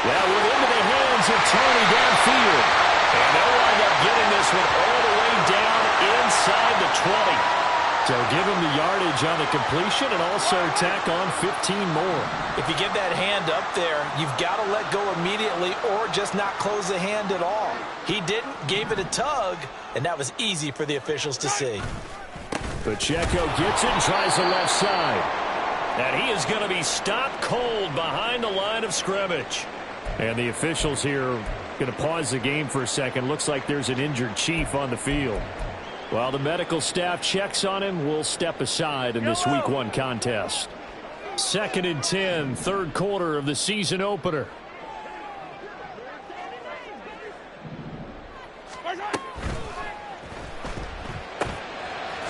That went into the hands of Tony downfield. And they'll wind up getting this one all the way down inside the 20. So give him the yardage on the completion and also tack on 15 more. If you get that hand up there, you've got to let go immediately or just not close the hand at all. He didn't, gave it a tug, and that was easy for the officials to see. Pacheco gets it and tries the left side. And he is going to be stopped cold behind the line of scrimmage. And the officials here are going to pause the game for a second. Looks like there's an injured Chief on the field. While the medical staff checks on him, we'll step aside in this Week 1 contest. 2nd and 10, 3rd quarter of the season opener.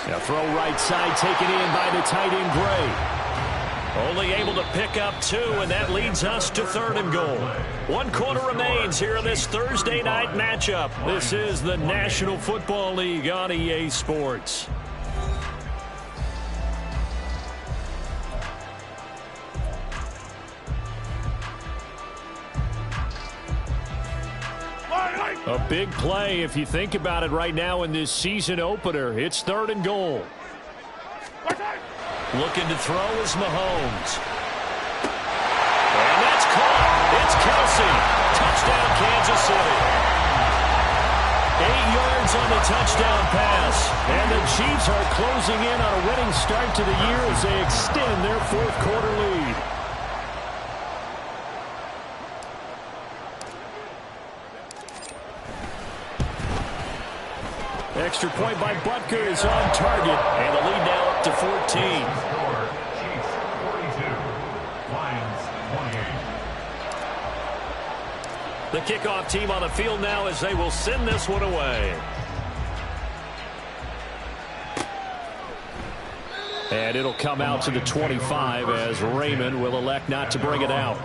A throw right side taken in by the tight end Gray. Only able to pick up 2, and that leads us to 3rd and goal. 1 quarter remains here in this Thursday night matchup. This is the National Football League on EA Sports. A big play if you think about it right now in this season opener. It's 3rd and goal. Looking to throw is Mahomes. And that's caught. It's Kelsey. Touchdown, Kansas City. 8 yards on the touchdown pass. And the Chiefs are closing in on a winning start to the year as they extend their 4th quarter lead. Extra point by Butker is on target, and the lead now up to 14. Chiefs 42, Lions The kickoff team on the field now as they will send this one away. And it'll come out to the 25 as Raymond will elect not to bring it out.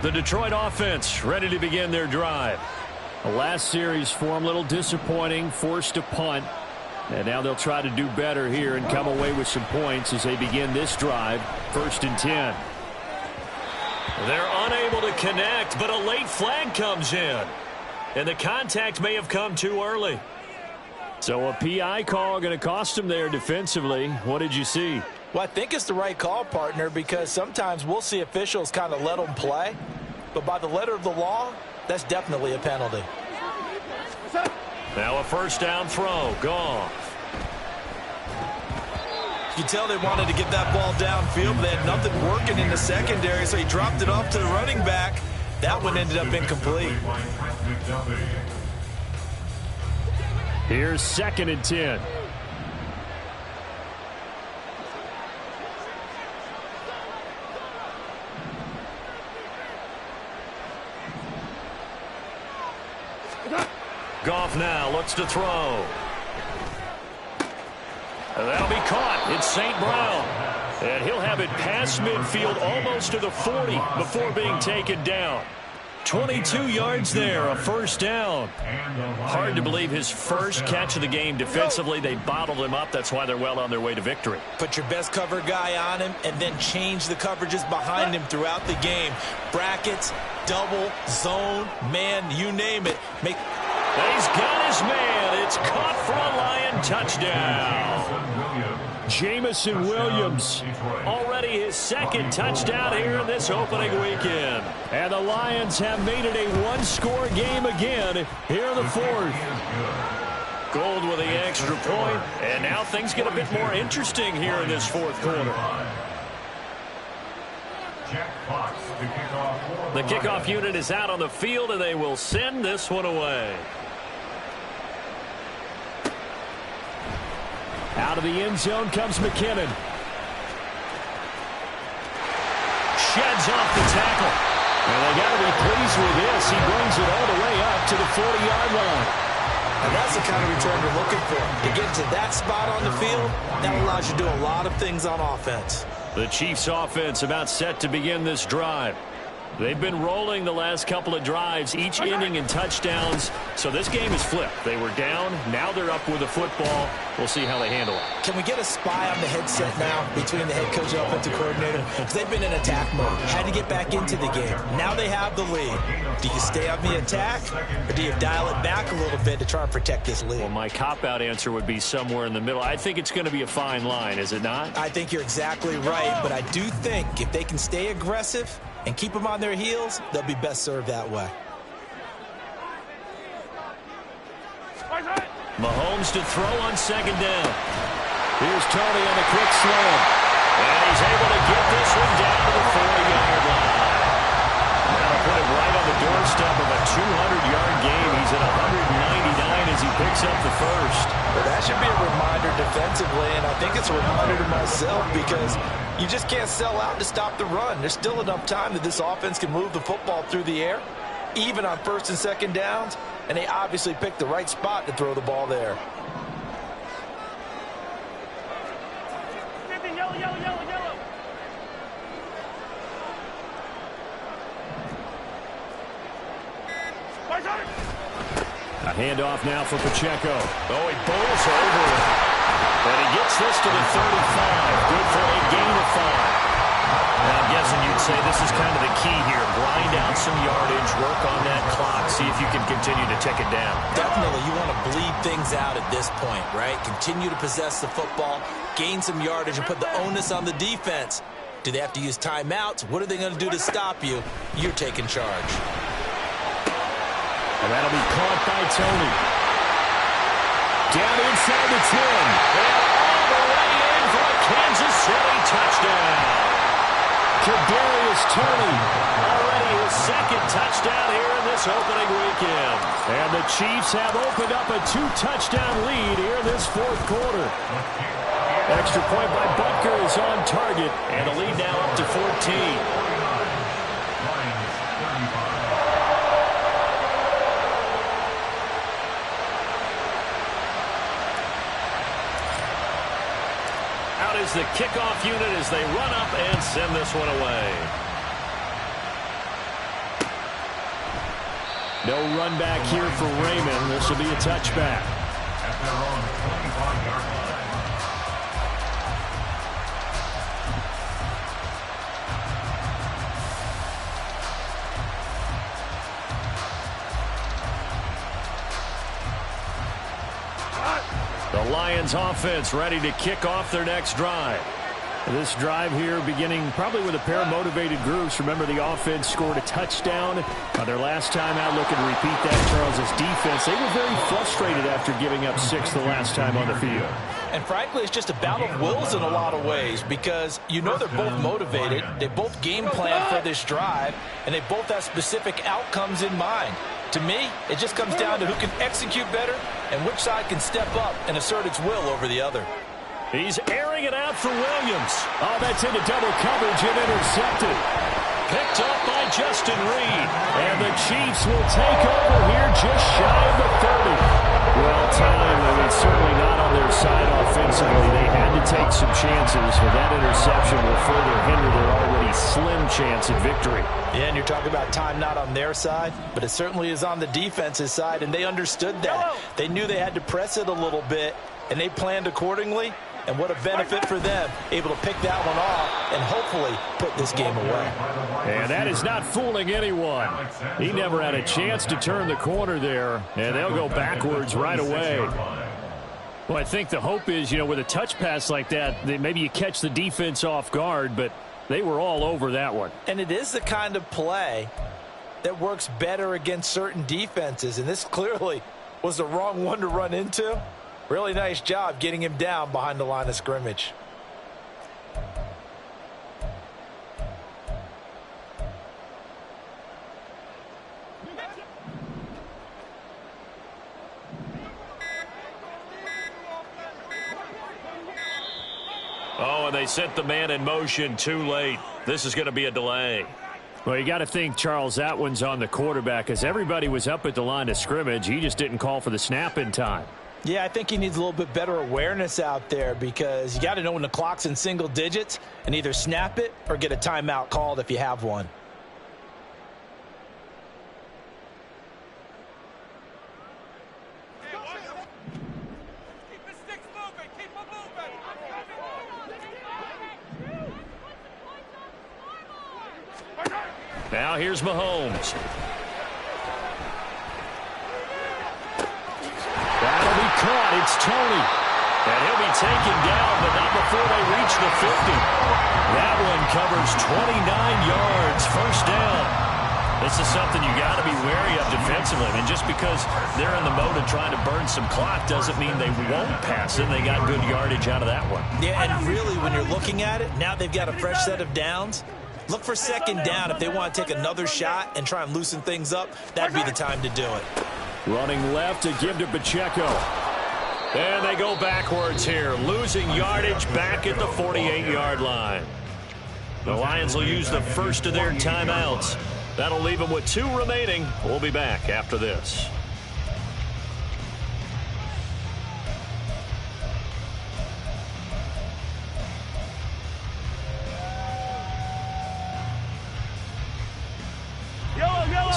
The Detroit offense ready to begin their drive. The last series for them, a little disappointing, forced to punt. And now they'll try to do better here and come away with some points as they begin this drive, 1st and 10. They're unable to connect, but a late flag comes in. And the contact may have come too early. So a PI call going to cost them there defensively. What did you see? Well, I think it's the right call, partner, because sometimes we'll see officials kind of let them play. But by the letter of the law, that's definitely a penalty. Now a first down throw. Goff. You can tell they wanted to get that ball downfield, but they had nothing working in the secondary, so he dropped it off to the running back. That one ended up incomplete. Here's 2nd and 10. Goff now looks to throw. That'll be caught. It's St. Brown. And he'll have it past midfield almost to the 40 before being taken down. 22 yards there, a first down. Hard to believe his first catch of the game defensively. They bottled him up. That's why they're well on their way to victory. Put your best cover guy on him and then change the coverages behind him throughout the game. Brackets, double, zone, man, you name it. He's got his man. It's caught for a Lion touchdown. Jamison Williams, already his 2nd touchdown here in this opening weekend. And the Lions have made it a one-score game again here in the 4th. Gold with the extra point, and now things get a bit more interesting here in this 4th quarter. The kickoff unit is out on the field, and they will send this one away. Out of the end zone comes McKinnon. Sheds off the tackle. And they got to be pleased with this. He brings it all the way up to the 40-yard line. And that's the kind of return you're looking for. To get to that spot on the field, that allows you to do a lot of things on offense. The Chiefs' offense about set to begin this drive. They've been rolling the last couple of drives, each ending in touchdowns. So this game is flipped. They were down. Now they're up with the football. We'll see how they handle it. Can we get a spy on the headset now between the head coach and offensive coordinator? Because they've been in attack mode. Had to get back into the game. Now they have the lead. Do you stay on the attack, or do you dial it back a little bit to try and protect this lead? Well, my cop-out answer would be somewhere in the middle. I think it's going to be a fine line, is it not? I think you're exactly right, but I do think if they can stay aggressive and keep them on their heels, they'll be best served that way. Mahomes to throw on 2nd down. Here's Tony on the quick slant. And he's able to get this one down to the 40-yard line. That'll put him right on the doorstep of a 200-yard game. He's at 199 as he picks up the first. Well, that should be a reminder defensively, and I think it's a reminder to myself because you just can't sell out to stop the run. There's still enough time that this offense can move the football through the air, even on 1st and 2nd downs, and they obviously picked the right spot to throw the ball there. A handoff now for Pacheco. Oh, he bowls over it. And he gets this to the 35. Good for a gain of 5. Now, I'm guessing you'd say this is kind of the key here. Grind out some yardage, work on that clock, see if you can continue to tick it down. Definitely, you want to bleed things out at this point, right? Continue to possess the football, gain some yardage, and put the onus on the defense. Do they have to use timeouts? What are they going to do to stop you? You're taking charge. And that'll be caught by Tony. Down inside the 10. And all the way in for a Kansas City touchdown. Kadarius Toney, already his 2nd touchdown here in this opening weekend. And the Chiefs have opened up a 2-touchdown lead here in this fourth quarter. Extra point by Butker is on target, and the lead now up to 14. Out is the kickoff unit as they run up and send this one away. No run back here for Raymond. This will be a touchback. At their own 25-yard line. The Lions offense ready to kick off their next drive. This drive here beginning probably with a pair of motivated groups. Remember, the offense scored a touchdown on their last time out. Looking to repeat that. Charles's defense, they were very frustrated after giving up 6 the last time on the field. And frankly, it's just a battle of wills in a lot of ways because you know they're both motivated. They both game plan for this drive, and they both have specific outcomes in mind. To me, it just comes down to who can execute better and which side can step up and assert its will over the other. He's airing it out for Williams. Oh, that's into double coverage and intercepted. Picked up by Justin Reed. And the Chiefs will take over here just shy of the 30. Well timed, and it's certainly not on their side offensively. They had to take some chances, but that interception will further hinder their already slim chance at victory. Yeah, and you're talking about time not on their side, but it certainly is on the defense's side, and they understood that. They knew they had to press it a little bit, and they planned accordingly. And what a benefit for them, able to pick that one off and hopefully put this game away. And that is not fooling anyone. He never had a chance to turn the corner there, and they'll go backwards right away. Well, I think the hope is, you know, with a touch pass like that, maybe you catch the defense off guard, but they were all over that one. And it is the kind of play that works better against certain defenses, and this clearly was the wrong one to run into. Really nice job getting him down behind the line of scrimmage. Oh, and they sent the man in motion too late. This is going to be a delay. Well, you got to think, Charles, that one's on the quarterback as everybody was up at the line of scrimmage. He just didn't call for the snap in time. Yeah, I think he needs a little bit better awareness out there because you got to know when the clock's in single digits and either snap it or get a timeout called if you have one. Now here's Mahomes. That'll be caught. It's Tony. And he'll be taken down, but not before they reach the 50. That one covers 29 yards. First down. This is something you got to be wary of defensively. I mean, just because they're in the mode of trying to burn some clock doesn't mean they won't pass it. They got good yardage out of that one. Yeah, and really, when you're looking at it, now they've got a fresh set of downs. Look for second down if they want to take another shot and try and loosen things up. That'd be the time to do it. Running left to give to Pacheco. And they go backwards here, losing yardage back at the 48-yard line. The Lions will use the first of their timeouts. That'll leave them with 2 remaining. We'll be back after this.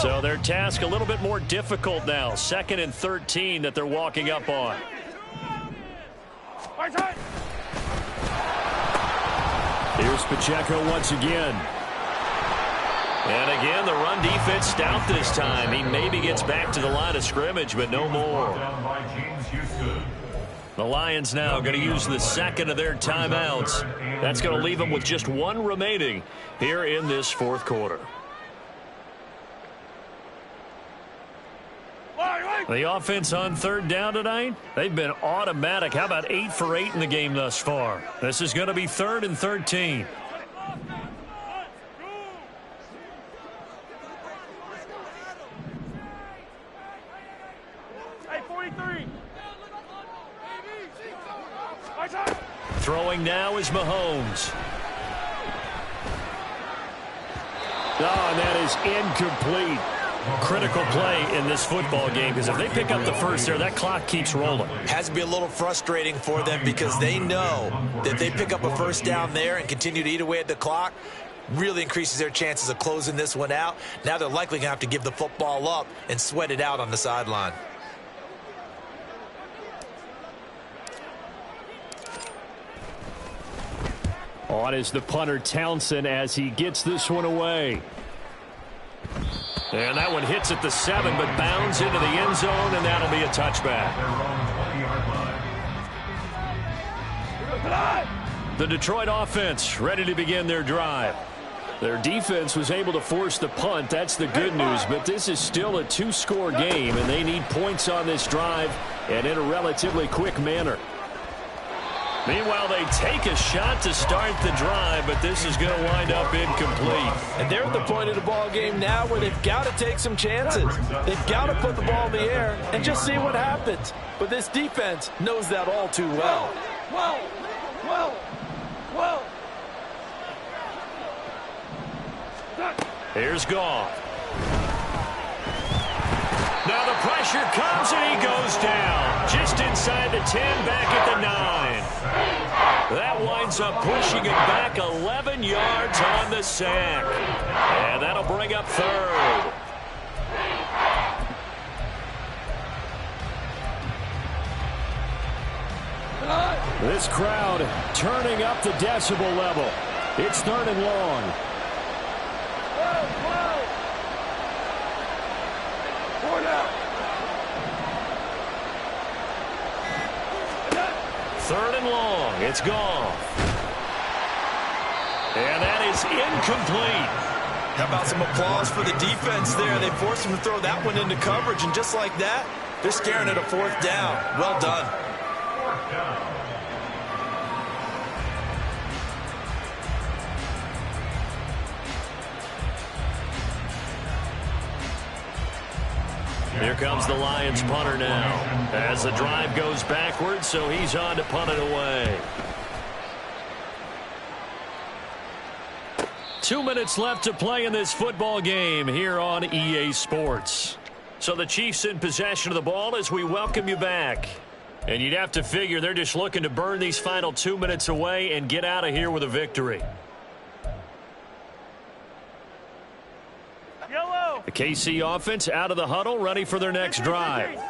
So their task a little bit more difficult now. 2nd and 13 that they're walking up on. Here's Pacheco once again. And again, the run defense stout this time. He maybe gets back to the line of scrimmage, but no more. The Lions now going to use the second of their timeouts. That's going to leave them with just 1 remaining here in this fourth quarter. The offense on 3rd down tonight, they've been automatic. How about 8 for 8 in the game thus far? This is going to be 3rd and 13. Throwing now is Mahomes. Oh, and that is incomplete. Critical play in this football game, because if they pick up the first there, that clock keeps rolling. Has to be a little frustrating for them because they know that if they pick up a first down there and continue to eat away at the clock, really increases their chances of closing this one out. Now they're likely going to have to give the football up and sweat it out on the sideline. On is the punter Townsend as he gets this one away. And that one hits at the 7, but bounds into the end zone, and that'll be a touchback. The Detroit offense ready to begin their drive. Their defense was able to force the punt. That's the good news, but this is still a 2-score game, and they need points on this drive and in a relatively quick manner. Meanwhile, they take a shot to start the drive, but this is going to wind up incomplete. And they're at the point of the ball game now where they've got to take some chances. They've got to put the ball in the air and just see what happens. But this defense knows that all too well. Here's Goff. Now the pressure comes and he goes down. Just inside the 10, back at the 9. That winds up pushing him back 11 yards on the sack. And that'll bring up third. This crowd turning up the decibel level. It's 3rd and long. Third and long. It's gone. And that is incomplete. How about some applause for the defense there? They forced him to throw that one into coverage, and just like that, they're staring at a 4th down. Well done. Here comes the Lions punter now as the drive goes backwards, so he's on to punt it away. 2 minutes left to play in this football game here on EA Sports. So the Chiefs in possession of the ball as we welcome you back. And you'd have to figure they're just looking to burn these final 2 minutes away and get out of here with a victory. The KC offense out of the huddle, ready for their next drive.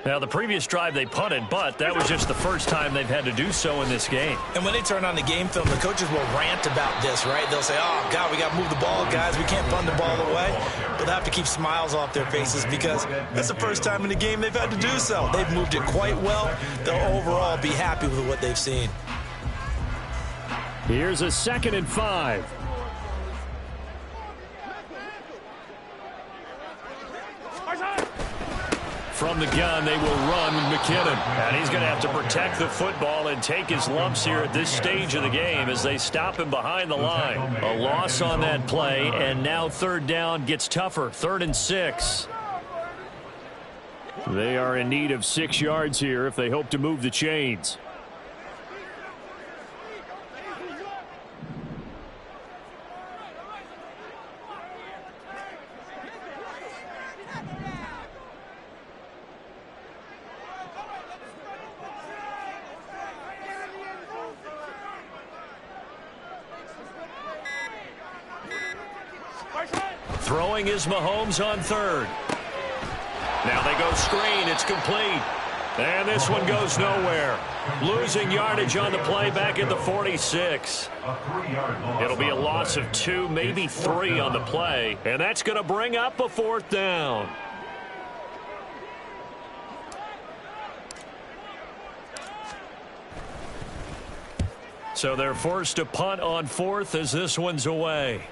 Now, the previous drive they punted, but that was just the first time they've had to do so in this game. And when they turn on the game film, the coaches will rant about this, right? They'll say, oh, God, we got to move the ball, guys. We can't punt the ball away. But they have to keep smiles off their faces because that's the first time in the game they've had to do so. They've moved it quite well. They'll overall be happy with what they've seen. Here's a 2nd and 5. From the gun, they will run with McKinnon. And he's going to have to protect the football and take his lumps here at this stage of the game as they stop him behind the line. A loss on that play, and now 3rd down gets tougher. 3rd and 6. They are in need of 6 yards here if they hope to move the chains. Throwing is Mahomes on 3rd. Now they go screen. It's complete. And this one goes nowhere. Losing yardage on the play back at the 46. It'll be a loss of 2, maybe 3 on the play. And that's going to bring up a 4th down. So they're forced to punt on 4th as this one's away.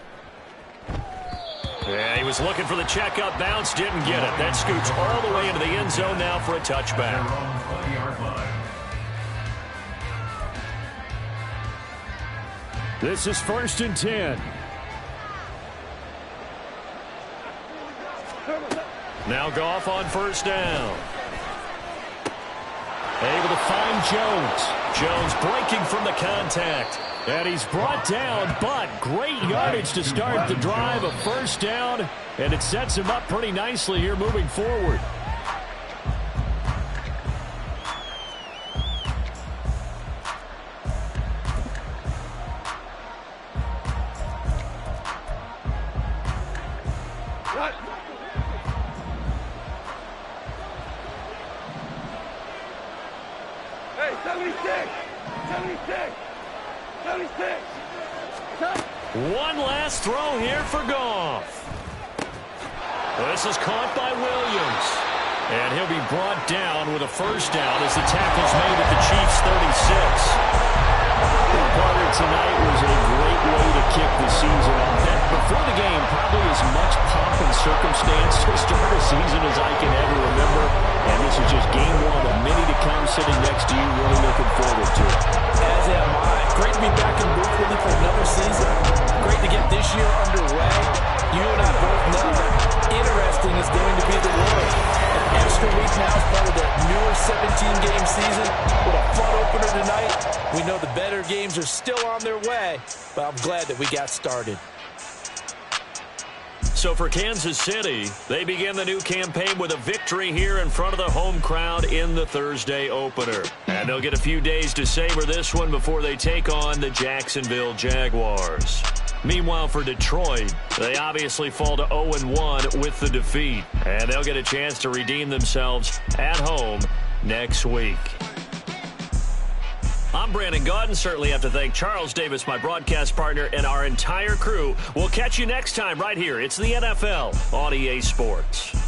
Yeah, he was looking for the checkup bounce, didn't get it. That scoots all the way into the end zone now for a touchback. This is 1st and 10. Now Goff on 1st down. Able to find Jones. Jones breaking from the contact. And he's brought down, but great yardage to start the drive. A first down, and it sets him up pretty nicely here moving forward. Hey, 76! 76! 76! One last throw here for Goff. This is caught by Williams. And he'll be brought down with a first down as the tackle's made at the Chiefs' 36. Well, partner, tonight was a great way to kick the season off. And before the game, probably as much pomp and circumstance to start a season as I can ever remember. And this is just game one of many to come sitting next to you. Really looking forward to it. As am I. Great to be back in Brooklyn for another season. Great to get this year underway. You and I both know that interesting is going to be the word. An extra week now as part of the newer 17-game season. What a fun opener tonight. We know the better games are still on their way, but I'm glad that we got started. So for Kansas City, they begin the new campaign with a victory here in front of the home crowd in the Thursday opener. And they'll get a few days to savor this one before they take on the Jacksonville Jaguars. Meanwhile, for Detroit, they obviously fall to 0-1 with the defeat. And they'll get a chance to redeem themselves at home next week. I'm Brandon Gaudin. Certainly have to thank Charles Davis, my broadcast partner, and our entire crew. We'll catch you next time right here. It's the NFL on EA Sports.